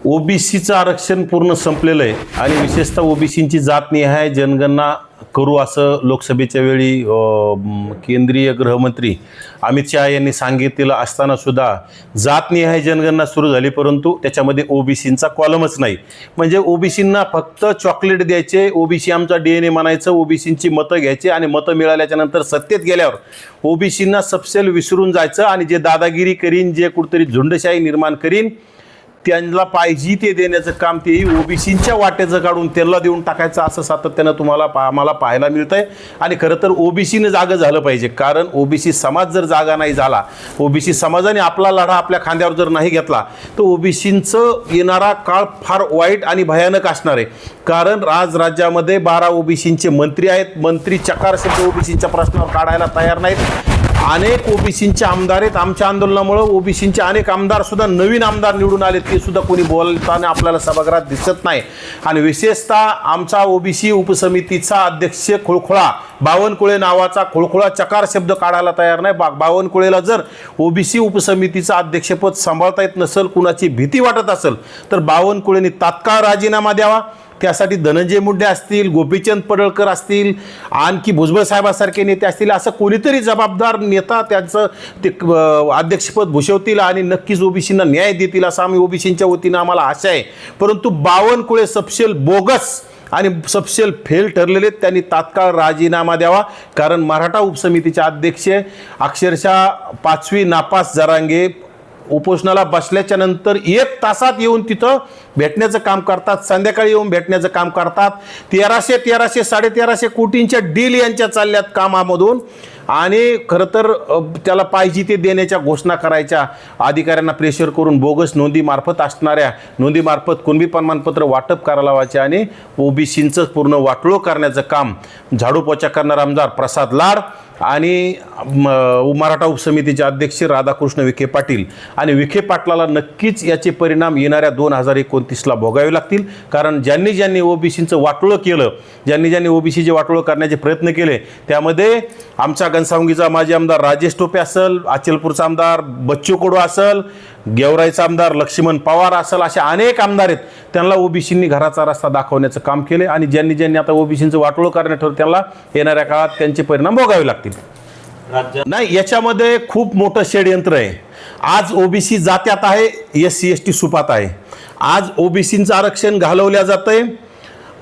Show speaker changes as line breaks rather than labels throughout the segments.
ओबीसीचं आरक्षण पूर्ण संपलेलं आहे आणि विशेषतः ओबीसींची जातनिहाय जनगणना करू असं लोकसभेच्या वेळी केंद्रीय गृहमंत्री अमित शहा यांनी सांगितलेलं असताना सुद्धा जातनिहाय जनगणना सुरू झाली, परंतु त्याच्यामध्ये ओबीसींचा कॉलमच नाही. म्हणजे ओबीसींना फक्त चॉकलेट द्यायचे, ओबीसी आमचा DNA म्हणायचं, ओबीसींची मतं घ्यायची आणि मतं मिळाल्याच्या नंतर सत्तेत गेल्यावर ओबीसींना सपशेल विसरून जायचं आणि जे दादागिरी करीन, जे कुठेतरी झुंडशाही निर्माण करीन, त्यांना पाहिजे ते देण्याचं काम तेही ओबीसींच्या वाट्याचं काढून त्यांना देऊन टाकायचं असं सातत्यानं आम्हाला पाहायला मिळतंय. आणि खरं तर ओबीसीनं जागं झालं पाहिजे, कारण ओबीसी समाज जर जागा नाही झाला, ओबीसी समाजाने आपला लढा आपल्या खांद्यावर जर नाही घेतला, तर ओबीसींचं येणारा काळ फार वाईट आणि भयानक असणार आहे. कारण राज्यामध्ये 12 ओबीसींचे मंत्री आहेत. मंत्री चकार शब्द ओबीसींच्या प्रश्नावर काढायला तयार नाहीत. अनेक ओबीसींचे आमदार आहेत. आमच्या आंदोलनामुळे ओबीसींचे अनेक आमदार सुद्धा, नवीन आमदार निवडून आले, ते सुद्धा कोणी बोलताना आपल्याला सभागृहात दिसत नाही. आणि विशेषतः आमचा ओबीसी उपसमितीचा अध्यक्ष खुळखुळा बावनकुळे नावाचा खुळखुळा चकार शब्द काढायला तयार नाही. बावनकुळेला जर ओबीसी उपसमितीचं अध्यक्षपद सांभाळता येत नसेल, कुणाची भीती वाटत असेल, तर बावनकुळेंनी तात्काळ राजीनामा द्यावा. त्यासाठी धनंजय मुंडे असतील, गोपीचंद पडळकर असतील, आणखी भुजबळ साहेबांसारखे नेते असतील, असं कोणीतरी जबाबदार नेता त्यांचं ते अध्यक्षपद भूषवतील आणि नक्कीच ओबीसींना न्याय देतील असं आम्ही ओबीसींच्या वतीनं आम्हाला आशा आहे. परंतु बावनकुळे सपशेल बोगस आणि सपशेल फेल ठरलेले, त्यांनी तात्काळ राजीनामा द्यावा. कारण मराठा उपसमितीचे अध्यक्ष अक्षरशः 5वी नापास जरांगे उपोषणाला बसल्याच्या नंतर 1 तासात येऊन तिथं भेटण्याचं काम करतात, संध्याकाळी येऊन भेटण्याचं काम करतात. 1300 साडेतेराशे कोटींच्या डील यांच्या चालल्यात कामामधून. आणि खरं तर त्याला पाहिजे ते देण्याच्या घोषणा करायच्या, अधिकाऱ्यांना प्रेशर करून बोगस नोंदीमार्फत असणाऱ्या नोंदीमार्फत कुणबी प्रमाणपत्र वाटप करायला लावायचे आणि ओबीसींचं पूर्ण वाटोळं करण्याचं काम झाडूपोचा करणारा आमदार प्रसाद लाड आणि मराठा उपसमितीचे अध्यक्ष राधाकृष्ण विखे पाटील आणि विखे पाटलाला नक्कीच याचे परिणाम येणाऱ्या 2029ला भोगावे लागतील. कारण ज्यांनी ओबीसींचं वाटोळं केलं, ज्यांनी ओबीसीचे वाटोळं करण्याचे प्रयत्न केले, त्यामध्ये आमचा घनसावंगीचा माजी आमदार राजेश टोपे असेल, अचलपूरचा आमदार बच्चू कडू असेल, गेवराईचा आमदार लक्ष्मण पवार असेल, असे अनेक आमदार आहेत. त्यांना ओबीसींनी घराचा रस्ता दाखवण्याचं काम केले आणि ज्यांनी आता ओबीसींचं वाटोळं करण्यात ठरवलं, त्यांना येणाऱ्या काळात त्यांचे परिणाम भोगावे लागतील. नाही, याच्यामध्ये खूप मोठं षडयंत्र आहे. आज ओबीसी जात्यात आहे, SC ST सुपात आहे. आज ओबीसींचं आरक्षण घालवल्या जातंय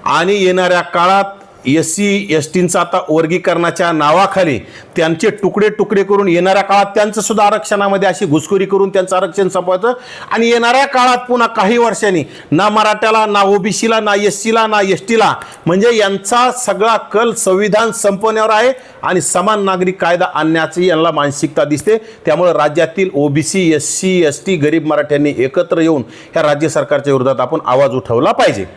आणि येणाऱ्या काळात SC STंचं आता वर्गीकरणाच्या नावाखाली त्यांचे तुकडे करून येणाऱ्या काळात त्यांचं सुद्धा आरक्षणामध्ये अशी घुसखोरी करून त्यांचं आरक्षण संपवायचं. आणि येणाऱ्या काळात पुन्हा काही वर्षांनी ना मराठ्याला, ना ओबीसीला, ना SCला, ना STला, म्हणजे यांचा सगळा कल संविधान संपवण्यावर आहे आणि समान नागरिक कायदा आणण्याची यांना मानसिकता दिसते. त्यामुळे राज्यातील ओबीसी, SC ST गरीब मराठ्यांनी एकत्र येऊन या राज्य सरकारच्या विरोधात आपण आवाज उठवला पाहिजे.